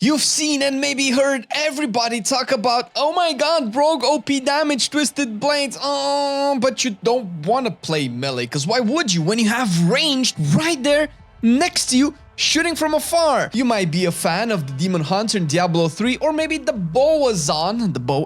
You've seen and maybe heard everybody talk about, oh my god, rogue OP damage, twisted blades, but you don't want to play melee, because why would you when you have ranged right there next to you, shooting from afar? You might be a fan of the Demon Hunter in Diablo 3, or maybe the bow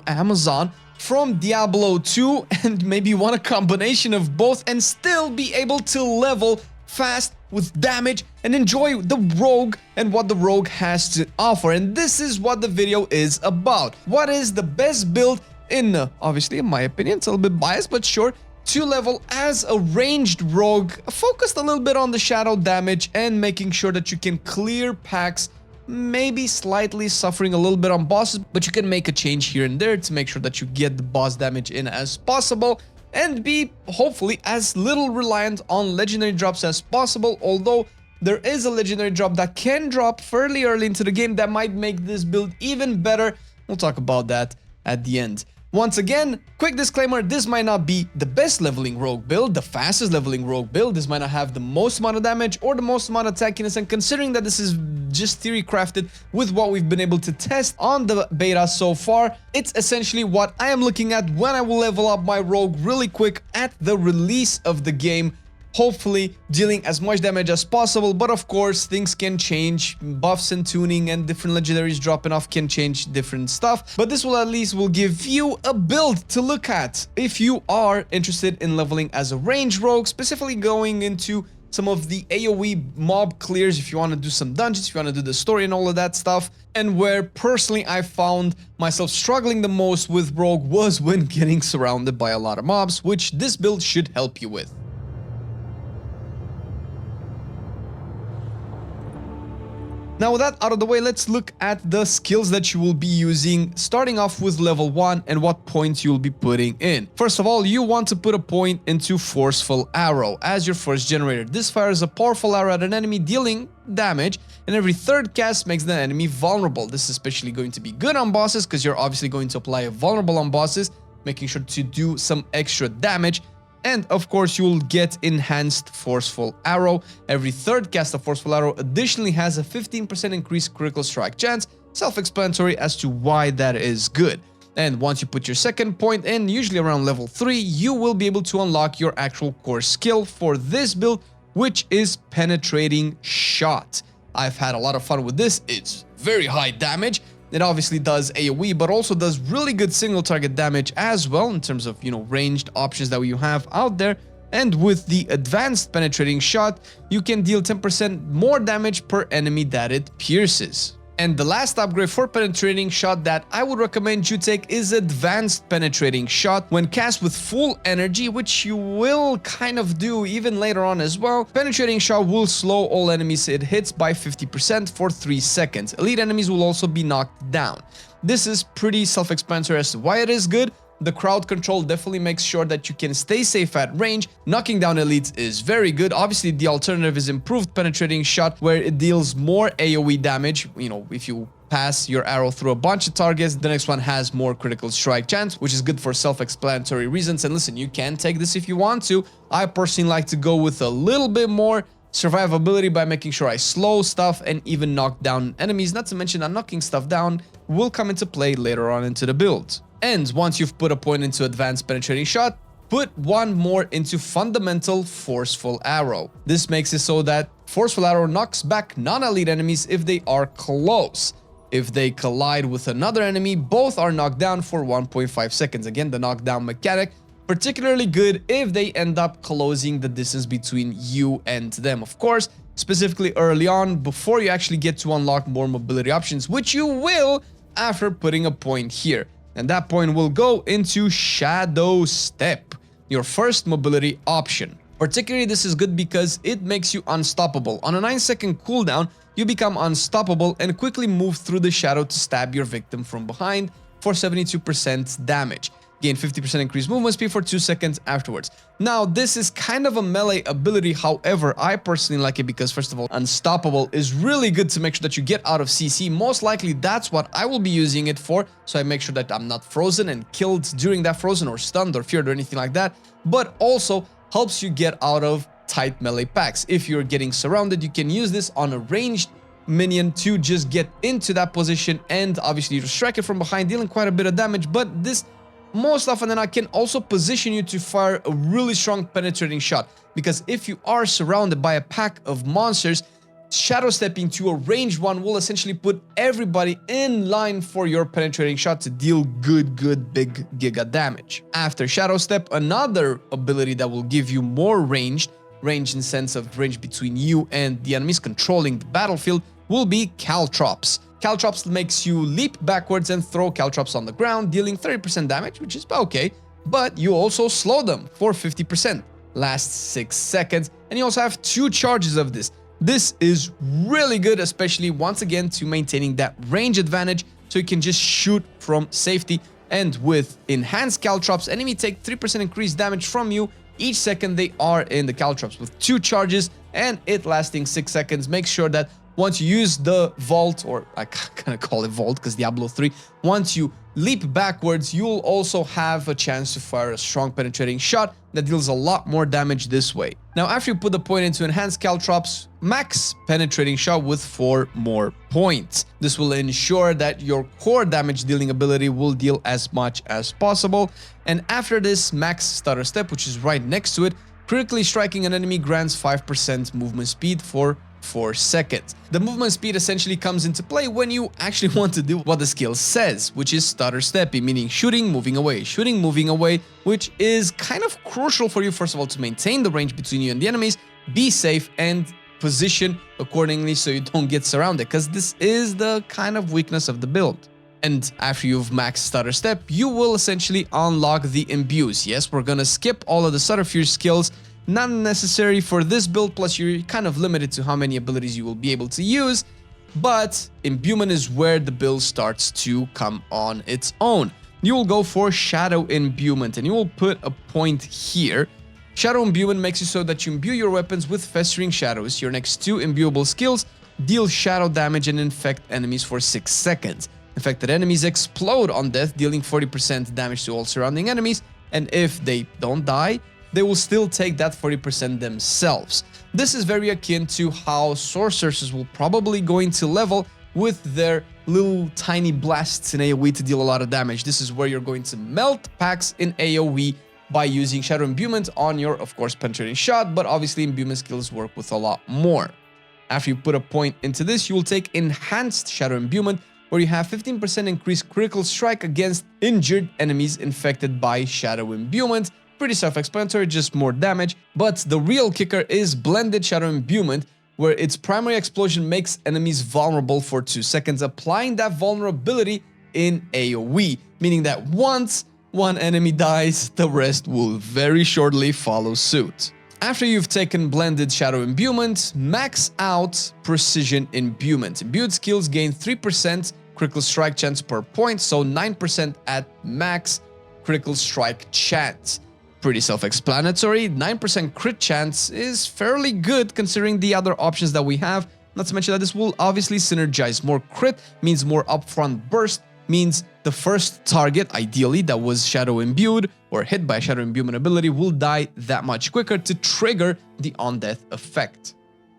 Amazon from Diablo 2, and maybe you want a combination of both and still be able to level fast with damage and enjoy the rogue and what the rogue has to offer. And this is what the video is about. What is the best build in, obviously in my opinion, it's a little bit biased, but sure, to level as a ranged rogue, focused a little bit on the shadow damage and making sure that you can clear packs, maybe slightly suffering a little bit on bosses, but you can make a change here and there to make sure that you get the boss damage in as possible and be hopefully as little reliant on legendary drops as possible, although there is a legendary drop that can drop fairly early into the game that might make this build even better. We'll talk about that at the end. Once again, quick disclaimer, this might not be the best leveling rogue build, the fastest leveling rogue build. This might not have the most amount of damage or the most amount of tankiness, and considering that this is just theory crafted with what we've been able to test on the beta so far, it's essentially what I am looking at when I will level up my rogue really quick at the release of the game, hopefully dealing as much damage as possible. But of course, things can change, buffs and tuning and different legendaries dropping off can change different stuff, but this will at least give you a build to look at if you are interested in leveling as a range rogue, specifically going into some of the AoE mob clears if you want to do some dungeons, if you want to do the story and all of that stuff. And where personally I found myself struggling the most with rogue was when getting surrounded by a lot of mobs, which this build should help you with. Now with that out of the way, let's look at the skills that you will be using, starting off with level 1 and what points you'll be putting in. First of all, you want to put a point into Forceful Arrow as your first generator. This fires a powerful arrow at an enemy, dealing damage, and every third cast makes the enemy vulnerable. This is especially going to be good on bosses because you're obviously going to apply a vulnerable on bosses, making sure to do some extra damage. And of course, you will get enhanced Forceful Arrow. Every third cast of Forceful Arrow additionally has a 15% increased critical strike chance. Self-explanatory as to why that is good. And once you put your second point in, usually around level 3, you will be able to unlock your actual core skill for this build, which is Penetrating Shot. I've had a lot of fun with this. It's very high damage. It obviously does AoE, but also does really good single target damage as well in terms of, ranged options that you have out there. And with the advanced Penetrating Shot, you can deal 10% more damage per enemy that it pierces. And the last upgrade for Penetrating Shot that I would recommend you take is Advanced Penetrating Shot. When cast with full energy, which you will kind of do even later on as well, Penetrating Shot will slow all enemies it hits by 50% for 3 seconds. Elite enemies will also be knocked down. This is pretty self-explanatory as to why it is good. The crowd control definitely makes sure that you can stay safe at range. Knocking down elites is very good. Obviously, the alternative is improved Penetrating Shot, where it deals more AoE damage. If you pass your arrow through a bunch of targets, the next one has more critical strike chance, which is good for self-explanatory reasons. And listen, you can take this if you want to. I personally like to go with a little bit more survivability by making sure I slow stuff and even knock down enemies. Not to mention that knocking stuff down will come into play later on into the build. And once you've put a point into Advanced Penetrating Shot, put one more into Fundamental Forceful Arrow. This makes it so that Forceful Arrow knocks back non-elite enemies if they are close. If they collide with another enemy, both are knocked down for 1.5 seconds. Again, the knockdown mechanic, particularly good if they end up closing the distance between you and them. Of course, specifically early on, before you actually get to unlock more mobility options, which you will after putting a point here. And that point will go into Shadow Step, your first mobility option. Particularly, this is good because it makes you unstoppable. On a 9-second cooldown, you become unstoppable and quickly move through the shadow to stab your victim from behind for 72% damage. Gain 50% increased movement speed for 2 seconds afterwards. Now, this is kind of a melee ability. However, I personally like it because, first of all, Unstoppable is really good to make sure that you get out of CC. Most likely, that's what I will be using it for. So I make sure that I'm not frozen and killed during that frozen or stunned or feared or anything like that. But also helps you get out of tight melee packs. If you're getting surrounded, you can use this on a ranged minion to just get into that position, and obviously you strike it from behind, dealing quite a bit of damage. But this most often than not can also position you to fire a really strong penetrating shot, because if you are surrounded by a pack of monsters, shadow stepping to a ranged one will essentially put everybody in line for your penetrating shot to deal good big giga damage. After shadow step, another ability that will give you more range in sense of range between you and the enemies controlling the battlefield, will be caltrops. Caltrops makes you leap backwards and throw caltrops on the ground, dealing 30% damage, which is okay, but you also slow them for 50%, lasts 6 seconds, and you also have 2 charges of this. This is really good, especially once again to maintaining that range advantage, so you can just shoot from safety. And with enhanced caltrops, enemy take 3% increased damage from you each second they are in the caltrops, with 2 charges and it lasting 6 seconds. Make sure that once you use the vault, or I kind of call it vault because Diablo 3, once you leap backwards, you'll also have a chance to fire a strong penetrating shot that deals a lot more damage this way. Now, after you put the point into enhanced caltrops, max penetrating shot with 4 more points. This will ensure that your core damage dealing ability will deal as much as possible. And after this, max stutter step, which is right next to it, critically striking an enemy grants 5% movement speed for 4 seconds. The movement speed essentially comes into play when you actually want to do what the skill says, which is stutter stepping, meaning shooting, moving away, which is kind of crucial for you, first of all, to maintain the range between you and the enemies, be safe, and position accordingly so you don't get surrounded, because this is the kind of weakness of the build. And after you've maxed stutter step, you will essentially unlock the imbues. Yes, we're gonna skip all of the subterfuge skills, not necessary for this build, plus you're kind of limited to how many abilities you will be able to use, but imbuement is where the build starts to come on its own. You will go for shadow imbuement, and you will put a point here. Shadow imbuement makes you so that you imbue your weapons with festering shadows. Your next 2 imbuable skills deal shadow damage and infect enemies for 6 seconds. Infected enemies explode on death, dealing 40% damage to all surrounding enemies, and if they don't die, they will still take that 40% themselves. This is very akin to how sorceresses will probably go into level with their little tiny blasts in AoE to deal a lot of damage. This is where you're going to melt packs in AoE by using shadow imbuement on your, of course, penetrating shot, but obviously imbuement skills work with a lot more. After you put a point into this, you will take enhanced shadow imbuement, where you have 15% increased critical strike against injured enemies infected by shadow imbuement. Pretty self-explanatory, just more damage, but the real kicker is blended shadow imbuement, where its primary explosion makes enemies vulnerable for 2 seconds, applying that vulnerability in AoE, meaning that once one enemy dies, the rest will very shortly follow suit. After you've taken blended shadow imbuement, max out precision imbuement. Imbued skills gain 3% critical strike chance per point, so 9% at max critical strike chance. Pretty self-explanatory. 9% crit chance is fairly good considering the other options that we have. Not to mention that this will obviously synergize. More crit means more upfront burst, means the first target, ideally, that was shadow imbued or hit by a shadow imbuement ability will die that much quicker to trigger the on-death effect.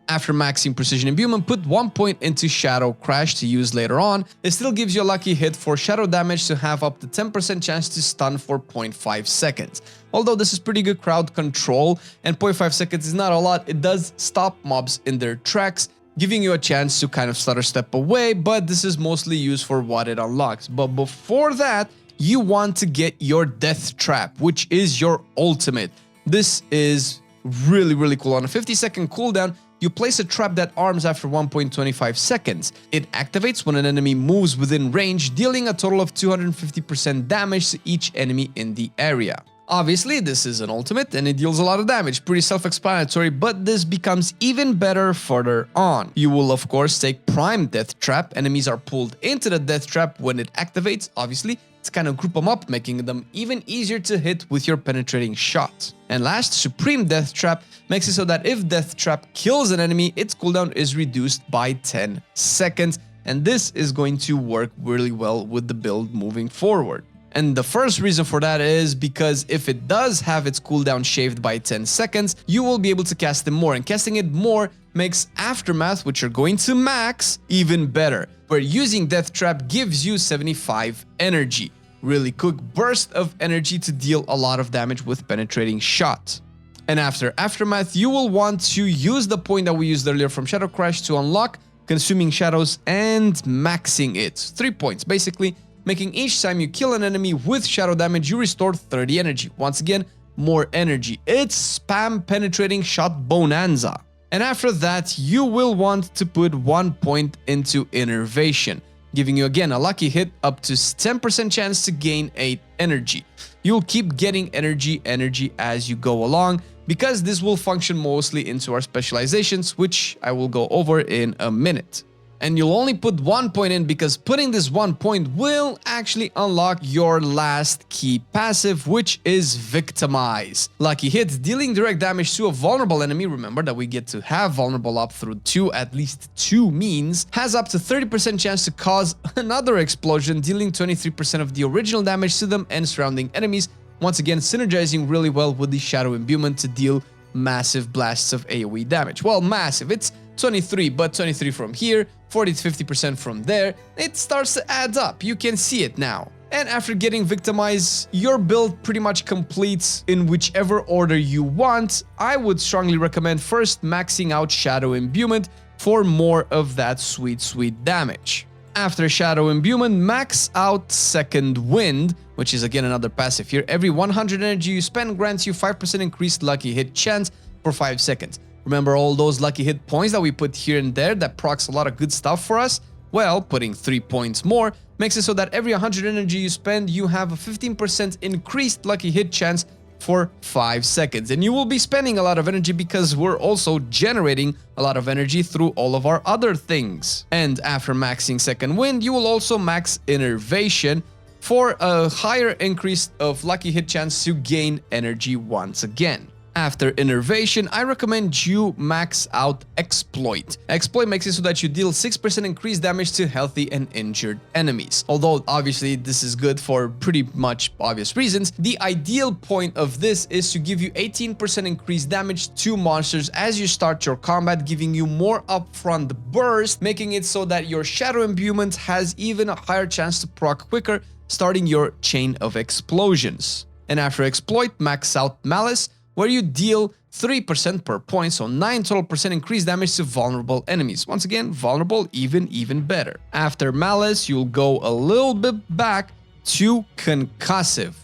After maxing precision imbuement, put 1 point into shadow crash to use later on. It still gives you a lucky hit for shadow damage to have up to 10% chance to stun for 0.5 seconds. Although this is pretty good crowd control and 0.5 seconds is not a lot, it does stop mobs in their tracks, giving you a chance to kind of stutter step away, but this is mostly used for what it unlocks. But before that, you want to get your death trap, which is your ultimate. This is really cool. On a 50-second cooldown, you place a trap that arms after 1.25 seconds. It activates when an enemy moves within range, dealing a total of 250% damage to each enemy in the area. Obviously, this is an ultimate and it deals a lot of damage, pretty self-explanatory, but this becomes even better further on. You will of course take Prime Death Trap. Enemies are pulled into the Death Trap when it activates, obviously, to kind of group them up, making them even easier to hit with your penetrating shot. And last, Supreme Death Trap makes it so that if Death Trap kills an enemy, its cooldown is reduced by 10 seconds, and this is going to work really well with the build moving forward. And the first reason for that is because if it does have its cooldown shaved by 10 seconds, you will be able to cast them more, and casting it more makes Aftermath, which you're going to max, even better, where using Death Trap gives you 75 energy. Really quick burst of energy to deal a lot of damage with penetrating shot. And after Aftermath, you will want to use the point that we used earlier from Shadow Crash to unlock Consuming Shadows and maxing it. 3 points, basically, making each time you kill an enemy with shadow damage, you restore 30 energy. Once again, more energy. It's spam penetrating shot bonanza. And after that, you will want to put 1 point into Innervation, giving you again a lucky hit up to 10% chance to gain 8 energy. You'll keep getting energy as you go along, because this will function mostly into our specializations, which I will go over in a minute. And you'll only put 1 point in because putting this 1 point will actually unlock your last key passive, which is Victimize. Lucky hit, dealing direct damage to a vulnerable enemy, remember that we get to have vulnerable up through at least two means, has up to 30% chance to cause another explosion, dealing 23% of the original damage to them and surrounding enemies, once again synergizing really well with the Shadow Imbuement to deal massive blasts of AoE damage. Well, massive, it's 23, but 23 from here, 40 to 50% from there, it starts to add up. You can see it now. And after getting Victimize, your build pretty much completes in whichever order you want. I would strongly recommend first maxing out Shadow Imbuement for more of that sweet damage. After Shadow Imbuement, max out Second Wind, which is again another passive here. Every 100 energy you spend grants you 5% increased lucky hit chance for 5 seconds. Remember all those lucky hit points that we put here and there that procs a lot of good stuff for us? Well, putting 3 points more makes it so that every 100 energy you spend, you have a 15% increased lucky hit chance for 5 seconds. And you will be spending a lot of energy because we're also generating a lot of energy through all of our other things. And after maxing Second Wind, you will also max Innervation for a higher increase of lucky hit chance to gain energy once again. After Innervation, I recommend you max out Exploit. Exploit makes it so that you deal 6% increased damage to healthy and injured enemies. Although obviously this is good for pretty much obvious reasons, the ideal point of this is to give you 18% increased damage to monsters as you start your combat, giving you more upfront burst, making it so that your Shadow Imbuement has even a higher chance to proc quicker, starting your chain of explosions. And after Exploit, max out Malice, where you deal 3% per point, so 9 total percent increased damage to vulnerable enemies. Once again, vulnerable even better. After Malice, you'll go a little bit back to Concussive,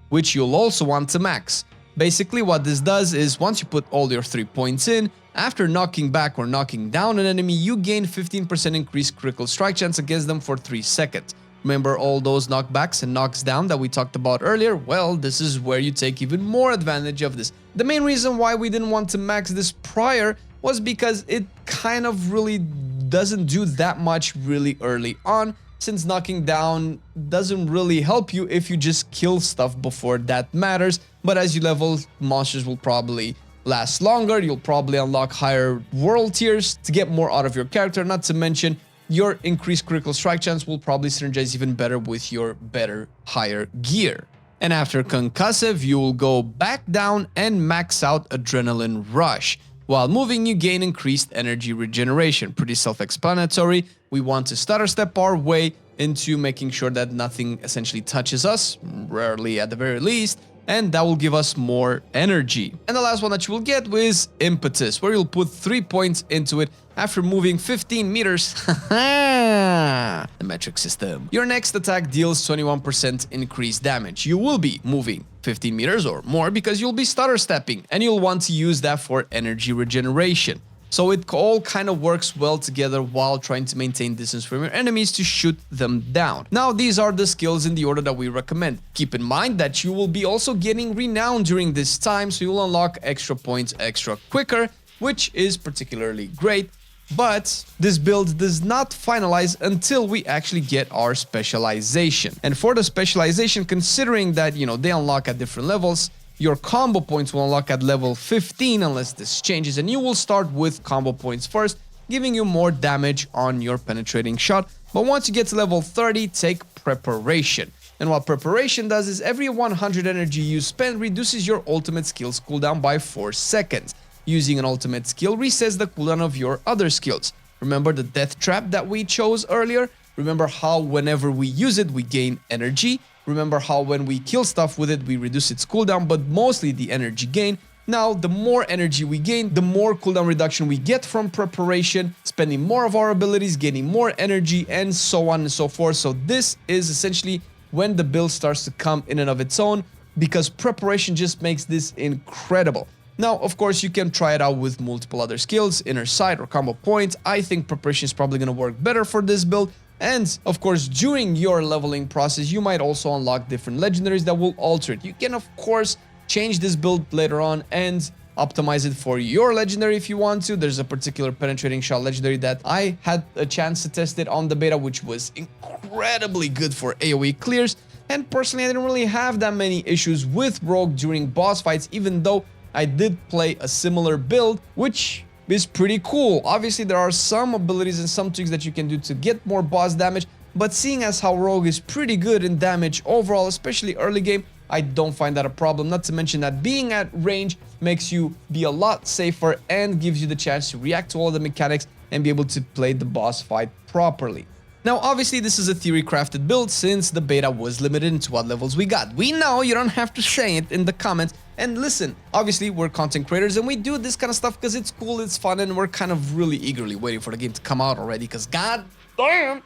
which you'll also want to max. Basically, what this does is once you put all your 3 points in, after knocking back or knocking down an enemy, you gain 15% increased critical strike chance against them for 3 seconds. Remember all those knockbacks and knocks down that we talked about earlier? Well, this is where you take even more advantage of this. The main reason why we didn't want to max this prior was because it kind of really doesn't do that much really early on, since knocking down doesn't really help you if you just kill stuff before that matters. But as you level, monsters will probably last longer, you'll probably unlock higher world tiers to get more out of your character, not to mention your increased critical strike chance will probably synergize even better with your better, higher gear. And after Concussive, you will go back down and max out Adrenaline Rush. While moving, you gain increased energy regeneration. Pretty self-explanatory. We want to stutter step our way into making sure that nothing essentially touches us, rarely at the very least, and that will give us more energy. And the last one that you will get is Impetus, where you'll put 3 points into it after moving 15 meters. The metric system. Your next attack deals 21% increased damage. You will be moving 15 meters or more because you'll be stutter stepping, and you'll want to use that for energy regeneration. So it all kind of works well together while trying to maintain distance from your enemies to shoot them down. Now, these are the skills in the order that we recommend. Keep in mind that you will be also getting renown during this time, so you'll unlock extra points extra quicker, which is particularly great. But this build does not finalize until we actually get our specialization. And for the specialization, considering that, they unlock at different levels, your combo points will unlock at level 15 unless this changes, and you will start with combo points first, giving you more damage on your penetrating shot. But once you get to level 30, take preparation. And what preparation does is every 100 energy you spend reduces your ultimate skill's cooldown by 4 seconds. Using an ultimate skill resets the cooldown of your other skills. Remember the death trap that we chose earlier? Remember how whenever we use it, we gain energy? Remember how when we kill stuff with it, we reduce its cooldown, but mostly the energy gain? Now, the more energy we gain, the more cooldown reduction we get from preparation, spending more of our abilities, gaining more energy, and so on and so forth. So this is essentially when the build starts to come in and of its own, because preparation just makes this incredible. Now, of course, you can try it out with multiple other skills, inner sight or combo points. I think preparation is probably going to work better for this build. And of course, during your leveling process, you might also unlock different legendaries that will alter it. You can, of course, change this build later on and optimize it for your legendary if you want to. There's a particular penetrating shot legendary that I had a chance to test it on the beta, which was incredibly good for AoE clears. And personally, I didn't really have that many issues with Rogue during boss fights, even though I did play a similar build, which is pretty cool. Obviously, there are some abilities and some tricks that you can do to get more boss damage, but seeing as how Rogue is pretty good in damage overall, especially early game, I don't find that a problem. Not to mention that being at range makes you be a lot safer and gives you the chance to react to all the mechanics and be able to play the boss fight properly. Now, obviously, this is a theory-crafted build since the beta was limited into what levels we got. We know you don't have to say it in the comments. And listen, obviously, we're content creators and we do this kind of stuff because it's cool, it's fun, and we're kind of really eagerly waiting for the game to come out already because god damn.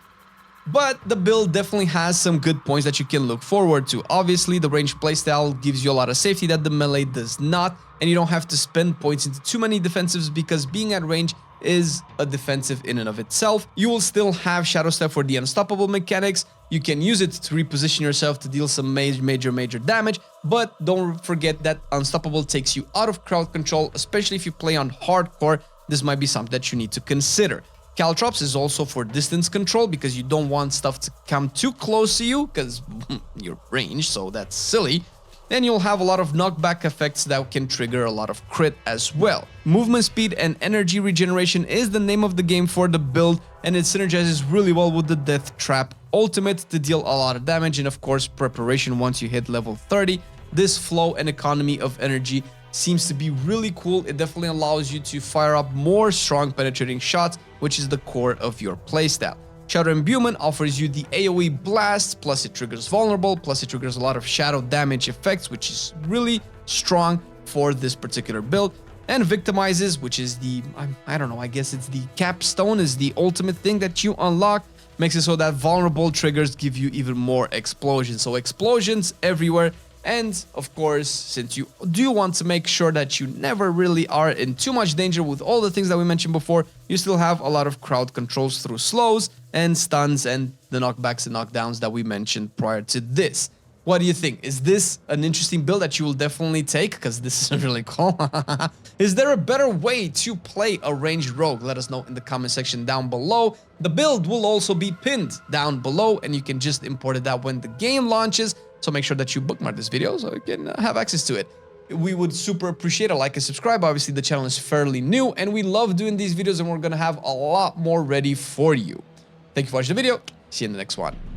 But the build definitely has some good points that you can look forward to. Obviously, the ranged playstyle gives you a lot of safety that the melee does not, and you don't have to spend points into too many defensives because being at range is a defensive in and of itself. You will still have Shadow Step for the unstoppable mechanics. You can use it to reposition yourself to deal some major damage, but don't forget that unstoppable takes you out of crowd control, especially if you play on hardcore. This might be something that you need to consider. Caltrops is also for distance control because you don't want stuff to come too close to you because you're ranged, so that's silly. Then you'll have a lot of knockback effects that can trigger a lot of crit as well. Movement speed and energy regeneration is the name of the game for the build, and it synergizes really well with the Death Trap ultimate to deal a lot of damage, and of course preparation once you hit level 30. This flow and economy of energy seems to be really cool. It definitely allows you to fire up more strong penetrating shots, which is the core of your playstyle. Shadow Imbuement offers you the AoE blast, plus it triggers vulnerable, plus it triggers a lot of shadow damage effects, which is really strong for this particular build. And Victimizes, which is the, I don't know, I guess it's the capstone, is the ultimate thing that you unlock. Makes it so that vulnerable triggers give you even more explosions. So explosions everywhere. And of course, since you do want to make sure that you never really are in too much danger with all the things that we mentioned before, you still have a lot of crowd controls through slows and stuns and the knockbacks and knockdowns that we mentioned prior to this. What do you think? Is this an interesting build that you will definitely take? Because this is really cool. Is there a better way to play a ranged rogue? Let us know in the comment section down below. The build will also be pinned down below, and you can just import it out when the game launches. So make sure that you bookmark this video so you can have access to it. We would super appreciate a like and subscribe. Obviously, the channel is fairly new and we love doing these videos, and we're going to have a lot more ready for you. Thank you for watching the video. See you in the next one.